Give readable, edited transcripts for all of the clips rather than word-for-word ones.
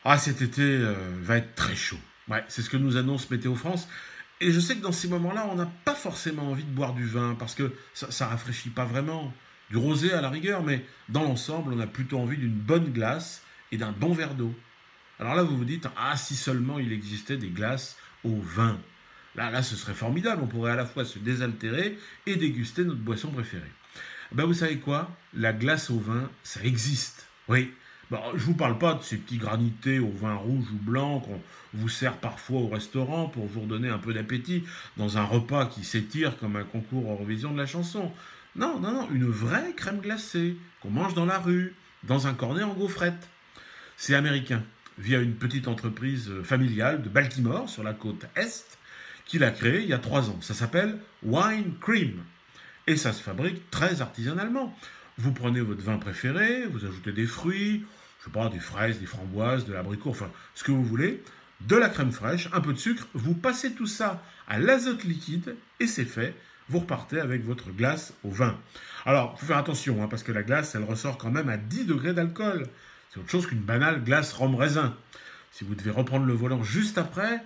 Ah, cet été va être très chaud. Ouais, c'est ce que nous annonce Météo France. Et je sais que dans ces moments-là, on n'a pas forcément envie de boire du vin parce que ça rafraîchit pas vraiment. Du rosé à la rigueur, mais dans l'ensemble, on a plutôt envie d'une bonne glace et d'un bon verre d'eau. Alors là, vous vous dites, ah, si seulement il existait des glaces au vin. Là, ce serait formidable. On pourrait à la fois se désaltérer et déguster notre boisson préférée. Ben, vous savez quoi? La glace au vin, ça existe. Oui. Bon, je vous parle pas de ces petits granités au vin rouge ou blanc qu'on vous sert parfois au restaurant pour vous redonner un peu d'appétit dans un repas qui s'étire comme un concours Eurovision de la chanson. Non, non, non, une vraie crème glacée qu'on mange dans la rue, dans un cornet en gaufrette. C'est américain, via une petite entreprise familiale de Baltimore, sur la côte Est, qui l'a créé il y a 3 ans. Ça s'appelle Wine Cream. Et ça se fabrique très artisanalement. Vous prenez votre vin préféré, vous ajoutez des fruits, je sais pas, des fraises, des framboises, de l'abricot, enfin, ce que vous voulez, de la crème fraîche, un peu de sucre, vous passez tout ça à l'azote liquide et c'est fait. Vous repartez avec votre glace au vin. Alors, il faut faire attention, hein, parce que la glace, elle ressort quand même à 10 degrés d'alcool. C'est autre chose qu'une banale glace rhum raisin. Si vous devez reprendre le volant juste après,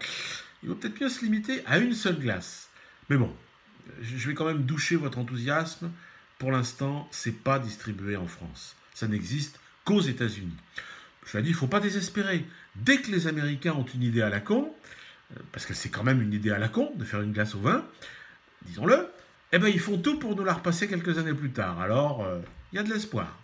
il vaut peut-être mieux se limiter à une seule glace. Mais bon, je vais quand même doucher votre enthousiasme. Pour l'instant, c'est pas distribué en France. Ça n'existe qu'aux États-Unis. Je l'ai dit, il ne faut pas désespérer. Dès que les Américains ont une idée à la con, parce que c'est quand même une idée à la con de faire une glace au vin, disons-le, eh ben ils font tout pour nous la repasser quelques années plus tard. Alors, il y a de l'espoir.